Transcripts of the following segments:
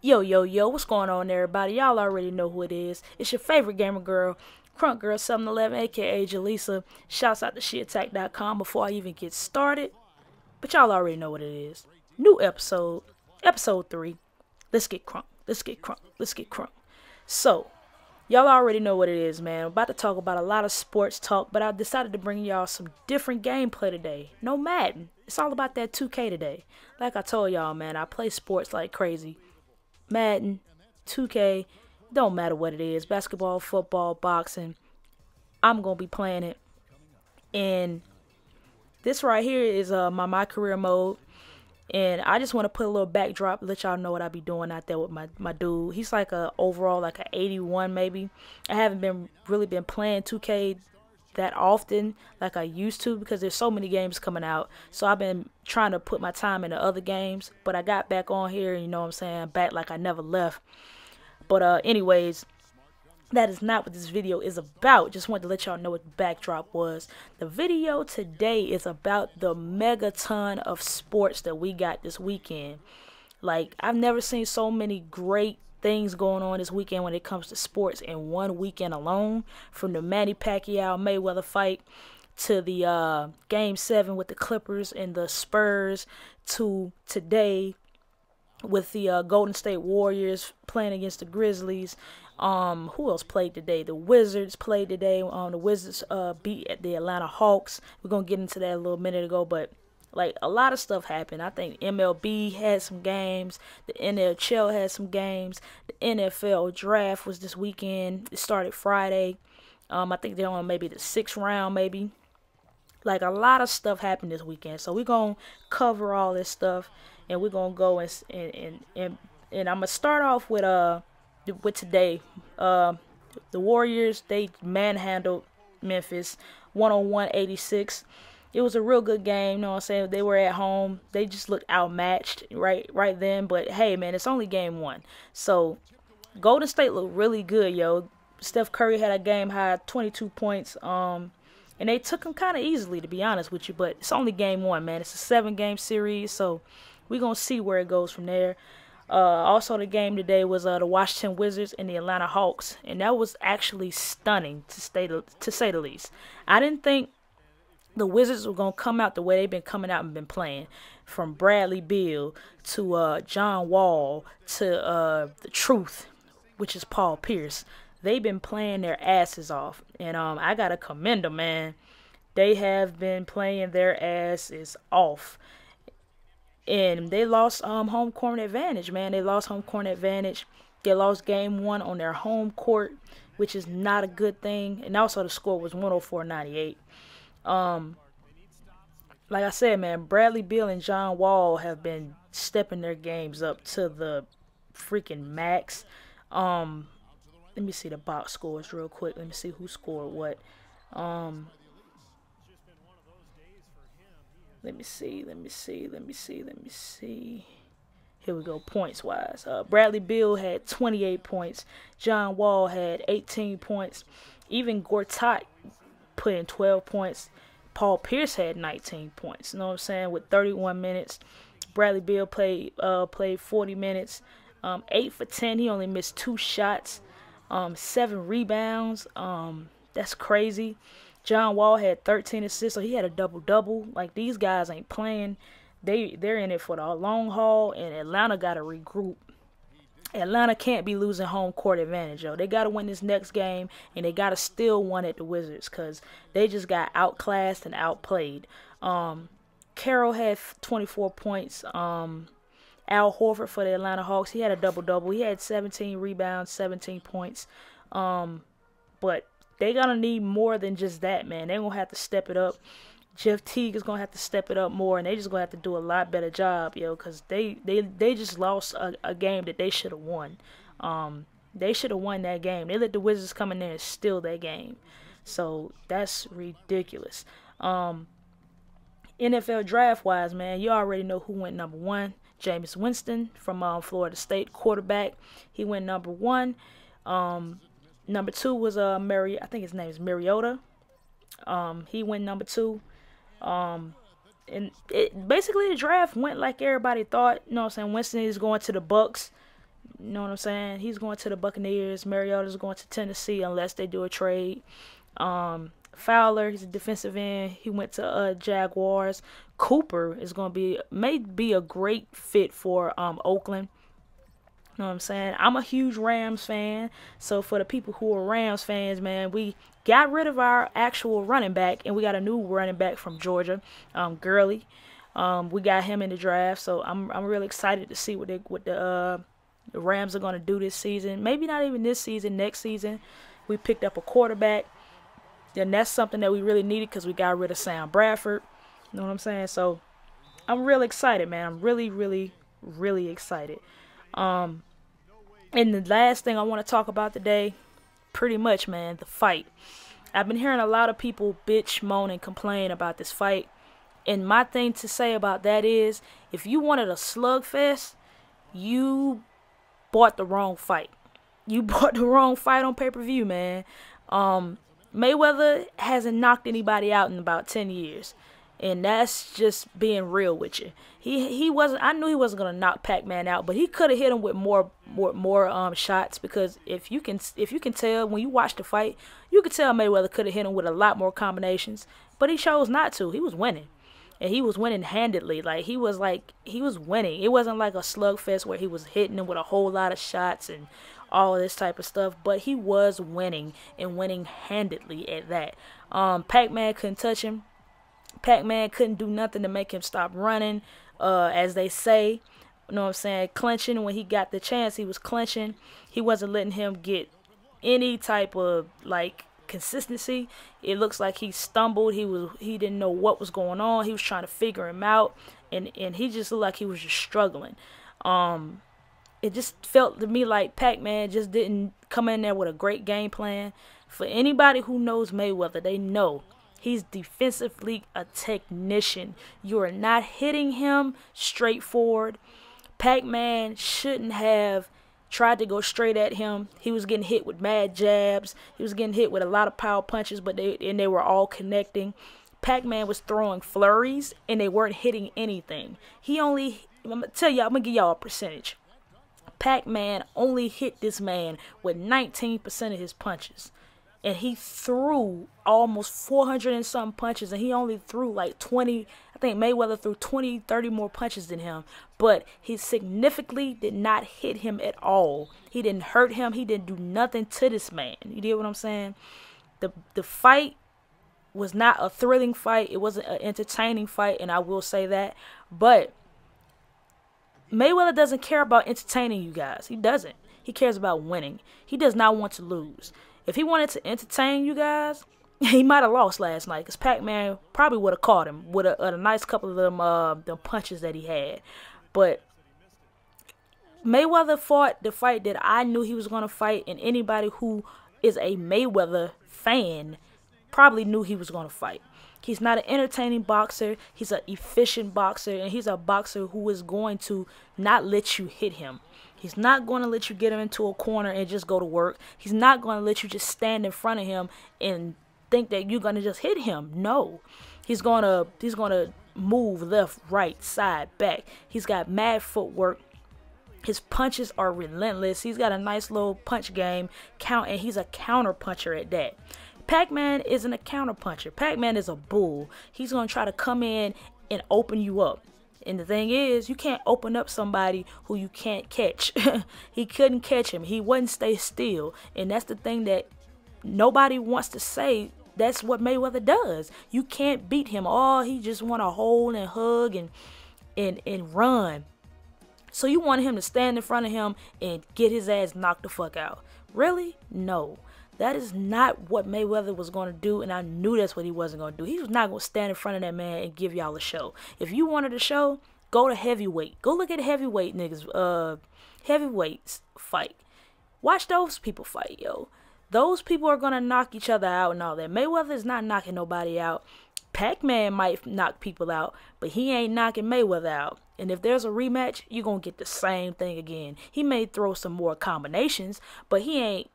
Yo, yo, yo, what's going on, everybody? Y'all already know who it is. It's your favorite gamer girl, Crunk Girl 711, aka Jaleesa. Shouts out to SheAttack.com before I even get started. But y'all already know what it is. New episode, episode 3. Let's get crunk. Let's get crunk. Let's get crunk. So, y'all already know what it is, man. I'm about to talk about a lot of sports talk, but I decided to bring y'all some different gameplay today. No Madden. It's all about that 2K today. Like I told y'all, man, I play sports like crazy. Madden, 2K, don't matter what it is, basketball, football, boxing, I'm gonna be playing it. And this right here is my career mode. And I just want to put a little backdrop, let y'all know what I be doing out there with my dude. He's like a overall like a 81 maybe. I haven't been really been playing 2K that often like I used to because there's so many games coming out. So I've been trying to put my time into other games, but I got back on here, you know what I'm saying, back like I never left. But anyways, that is not what this video is about. Just wanted to let y'all know what the backdrop was. The video today is about the megaton of sports that we got this weekend. Like, I've never seen so many great things going on this weekend when it comes to sports in one weekend alone. From the Manny Pacquiao Mayweather fight to the Game 7 with the Clippers and the Spurs to today with the Golden State Warriors playing against the Grizzlies. Who else played today? The Wizards played today. The Wizards beat the Atlanta Hawks. We're gonna get into that a little minute ago, but like a lot of stuff happened. I think MLB had some games. The NHL had some games. The NFL draft was this weekend. It started Friday. I think they're on maybe the sixth round, maybe. Like a lot of stuff happened this weekend, so we're gonna cover all this stuff, and we're gonna go and I'm gonna start off with today. The Warriors, they manhandled Memphis 101-86. It was a real good game, you know what I'm saying? They were at home. They just looked outmatched right then, but hey man, it's only game 1. So Golden State looked really good, yo. Steph Curry had a game high 22 points. And they took them kind of easily, to be honest with you, but it's only game 1, man. It's a 7-game series, so we're going to see where it goes from there. Also, the game today was the Washington Wizards and the Atlanta Hawks, and that was actually stunning, to say the least. I didn't think the Wizards were going to come out the way they've been coming out and been playing. From Bradley Beal to John Wall to the Truth, which is Paul Pierce. They've been playing their asses off, and I got to commend them, man. They have been playing their asses off. And they lost home court advantage, man. They lost home court advantage. They lost game 1 on their home court, which is not a good thing. And also the score was 104-98. Like I said, man, Bradley Beal and John Wall have been stepping their games up to the freaking max. Let me see the box scores real quick. Let me see who scored what. Let me see. Here we go, points wise. Bradley Beal had 28 points. John Wall had 18 points. Even Gortat put in 12 points. Paul Pierce had 19 points. You know what I'm saying? With 31 minutes. Bradley Beal played 40 minutes. 8 for 10. He only missed 2 shots. 7 rebounds. That's crazy. John Wall had 13 assists, so he had a double-double. Like, these guys ain't playing. They're in it for the long haul, and Atlanta got to regroup. Atlanta can't be losing home court advantage, yo. They got to win this next game, and they got to still win at the Wizards because they just got outclassed and outplayed. Carroll had 24 points. Al Horford for the Atlanta Hawks, he had a double-double. He had 17 rebounds, 17 points. But they going to need more than just that, man. They're going to have to step it up. Jeff Teague is going to have to step it up more, and they just going to have to do a lot better job, yo, because they just lost a game that they should have won. They should have won that game. They let the Wizards come in there and steal that game. So that's ridiculous. NFL draft-wise, man, you already know who went number 1. Jameis Winston from Florida State, quarterback. He went number 1. Number 2 was I think his name is Mariota. He went number 2. And basically the draft went like everybody thought. You know what I'm saying? Winston is going to the Bucks. You know what I'm saying? He's going to the Buccaneers. Mariota's going to Tennessee unless they do a trade. Fowler, he's a defensive end. He went to Jaguars. Cooper is going to may be a great fit for Oakland. You know what I'm saying? I'm a huge Rams fan. So for the people who are Rams fans, man, we got rid of our actual running back, and we got a new running back from Georgia, Gurley. We got him in the draft, so I'm really excited to see what the Rams are going to do this season. Maybe not even this season, next season. We picked up a quarterback. Then that's something that we really needed because we got rid of Sam Bradford. You know what I'm saying? So I'm real excited, man. I'm really, really, really excited. And the last thing I want to talk about today, pretty much, man, the fight. I've been hearing a lot of people bitch, moan, and complain about this fight. And my thing to say about that is, if you wanted a slugfest, you bought the wrong fight. You bought the wrong fight on pay-per-view, man. Mayweather hasn't knocked anybody out in about 10 years. And that's just being real with you. He wasn't. I knew he wasn't gonna knock Pac-Man out, but he could have hit him with more shots, because if you can tell when you watch the fight, you could tell Mayweather could have hit him with a lot more combinations, but he chose not to. He was winning, and he was winning handedly. He was winning. It wasn't like a slugfest where he was hitting him with a whole lot of shots and all this type of stuff, but he was winning, and winning handedly at that. Pac-Man couldn't touch him. Pac-Man couldn't do nothing to make him stop running, as they say. You know what I'm saying? Clenching. When he got the chance, he was clenching. He wasn't letting him get any type of consistency. It looks like he stumbled. He didn't know what was going on. He was trying to figure him out, and he just looked like he was just struggling. It just felt to me like Pac-Man just didn't come in there with a great game plan. For anybody who knows Mayweather, they know he's defensively a technician. You are not hitting him straightforward. Pac-Man shouldn't have tried to go straight at him. He was getting hit with mad jabs. He was getting hit with a lot of power punches, but they were all connecting. Pac-Man was throwing flurries, and they weren't hitting anything. I'm going to give y'all a percentage. Pac-Man only hit this man with 19% of his punches. And he threw almost 400 and something punches, and he only threw 20. I think Mayweather threw 20, 30 more punches than him. But he significantly did not hit him at all. He didn't hurt him. He didn't do nothing to this man. You get what I'm saying? The fight was not a thrilling fight. It wasn't an entertaining fight, and I will say that. But Mayweather doesn't care about entertaining you guys. He doesn't. He cares about winning. He does not want to lose. If he wanted to entertain you guys, he might have lost last night, because Pac-Man probably would have caught him with a nice couple of them punches that he had. But Mayweather fought the fight that I knew he was going to fight, and anybody who is a Mayweather fan probably knew he was going to fight. He's not an entertaining boxer. He's an efficient boxer, and he's a boxer who is going to not let you hit him. He's not going to let you get him into a corner and just go to work. He's not going to let you just stand in front of him and think that you're going to just hit him. No. He's going to move left, right, side, back. He's got mad footwork. His punches are relentless. He's got a nice little punch game, and he's a counter puncher at that. Pac-Man isn't a counter puncher. Pac-Man is a bull. He's going to try to come in and open you up. And the thing is, you can't open up somebody who you can't catch. He couldn't catch him. He wouldn't stay still. And that's the thing that nobody wants to say. That's what Mayweather does. You can't beat him. Oh, he just want to hold and hug and run. So you want him to stand in front of him and get his ass knocked the fuck out. Really? No. That is not what Mayweather was going to do, and I knew that's what he wasn't going to do. He was not going to stand in front of that man and give y'all a show. If you wanted a show, go to heavyweight. Go look at heavyweight niggas, heavyweights fight. Watch those people fight, yo. Those people are going to knock each other out and all that. Mayweather is not knocking nobody out. Pac-Man might knock people out, but he ain't knocking Mayweather out. And if there's a rematch, you're going to get the same thing again. He may throw some more combinations, but he ain't.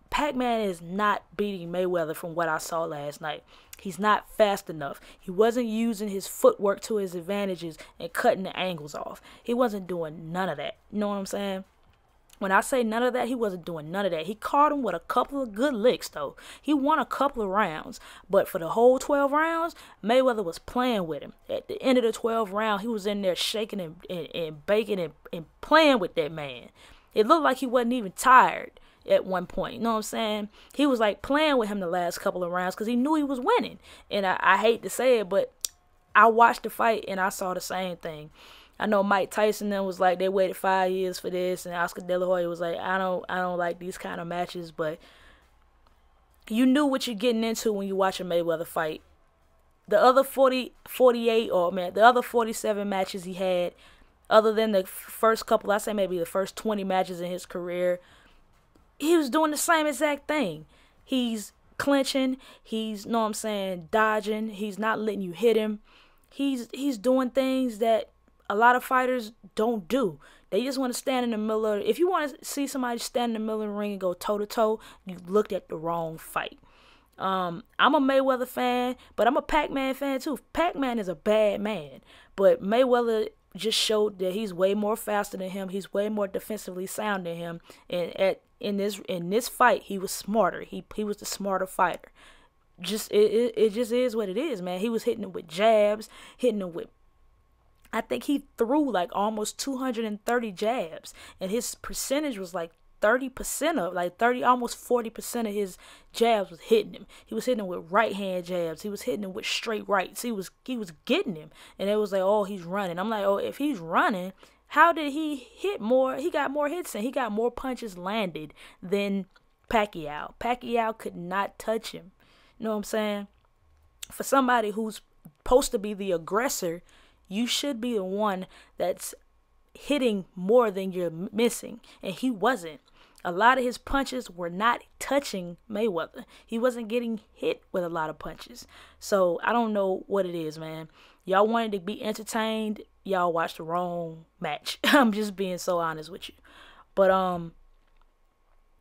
Pac-Man is not beating Mayweather from what I saw last night. He's not fast enough. He wasn't using his footwork to his advantages and cutting the angles off. He wasn't doing none of that. You know what I'm saying? When I say none of that, he wasn't doing none of that. He caught him with a couple of good licks, though. He won a couple of rounds. But for the whole 12 rounds, Mayweather was playing with him. At the end of the 12th round, he was in there shaking and baking and playing with that man. It looked like he wasn't even tired at one point. You know what I'm saying? He was like playing with him the last couple of rounds because he knew he was winning. And I hate to say it, but I watched the fight and I saw the same thing. I know Mike Tyson then was like, they waited 5 years for this, and Oscar De La Hoya was like, I don't like these kind of matches, but you knew what you're getting into when you watch a Mayweather fight. The other 48, the other 47 matches he had, other than the first couple, I say maybe the first 20 matches in his career, he was doing the same exact thing. He's clinching, he's, know what I'm saying, dodging, he's not letting you hit him. He's doing things that a lot of fighters don't do. They just want to stand in the middle of, if you want to see somebody stand in the middle of the ring and go toe-to-toe, you looked at the wrong fight. I'm a Mayweather fan, but I'm a Pac-Man fan too. Pac-Man is a bad man, but Mayweather just showed that he's way more faster than him. He's way more defensively sound than him. And in this fight, he was smarter. He was the smarter fighter. It just is what it is, man. He was hitting it with jabs, hitting it with, I think he threw like almost 230 jabs, and his percentage was like 30% of, like 30, almost 40% of his jabs was hitting him. He was hitting him with right hand jabs. He was hitting him with straight rights. He was getting him, and it was like, oh, he's running. I'm like, oh, if he's running, how did he hit more? He got more hits and he got more punches landed than Pacquiao. Pacquiao could not touch him. You know what I'm saying? For somebody who's supposed to be the aggressor, you should be the one that's hitting more than you're missing. And he wasn't. A lot of his punches were not touching Mayweather. He wasn't getting hit with a lot of punches. So I don't know what it is, man. Y'all wanted to be entertained. Y'all watched the wrong match. I'm just being so honest with you. But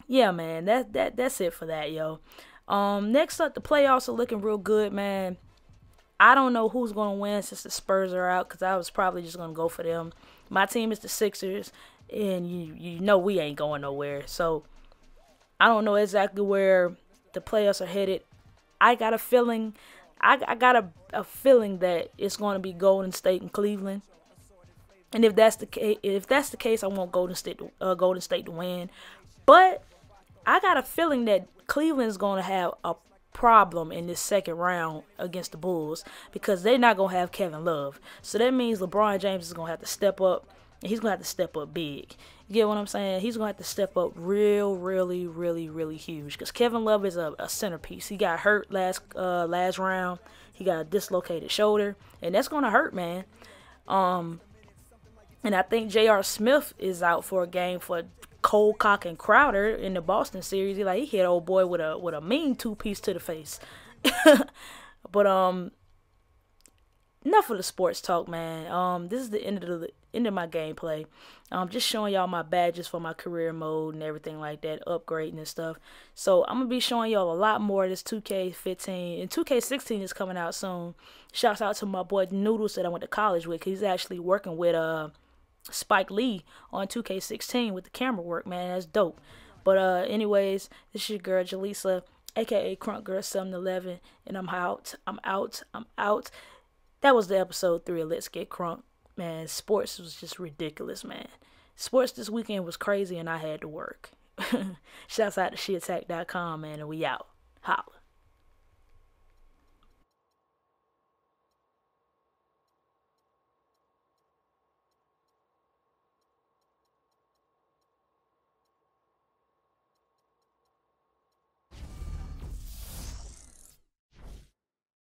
yeah, man. That's it for that, yo. Next up, the playoffs are looking real good, man. I don't know who's going to win since the Spurs are out, because I was probably just going to go for them. My team is the Sixers, and you know we ain't going nowhere. So I don't know exactly where the playoffs are headed. I got a feeling, I got a feeling that it's going to be Golden State and Cleveland. And if that's the case, I want Golden State to win. But I got a feeling that Cleveland's going to have a problem in this second round against the Bulls, because they're not going to have Kevin Love. So that means LeBron James is going to have to step up, and he's going to have to step up big. You get what I'm saying? He's going to have to step up really, really huge, because Kevin Love is a centerpiece. He got hurt last round. He got a dislocated shoulder, and that's going to hurt, man. And I think J.R. Smith is out for a game for Cole, Cock, and Crowder in the Boston series. He hit old boy with a mean 2-piece to the face. But enough of the sports talk, man. This is the end of my gameplay. Just showing y'all my badges for my career mode and everything like that, upgrading and stuff. So I'm gonna be showing y'all a lot more of this 2K15, and 2K16 is coming out soon. Shouts out to my boy Noodles that I went to college with. He's actually working with Spike Lee on 2K16 with the camera work, man. That's dope. But anyways, this is your girl Jaleesa, aka Crunk Girl 711, and I'm out. That was the episode 3 of Let's Get Crunk. Man, sports was just ridiculous, man. Sports this weekend was crazy, and I had to work. Shouts out to sheattack.com, man, and we out. Holla.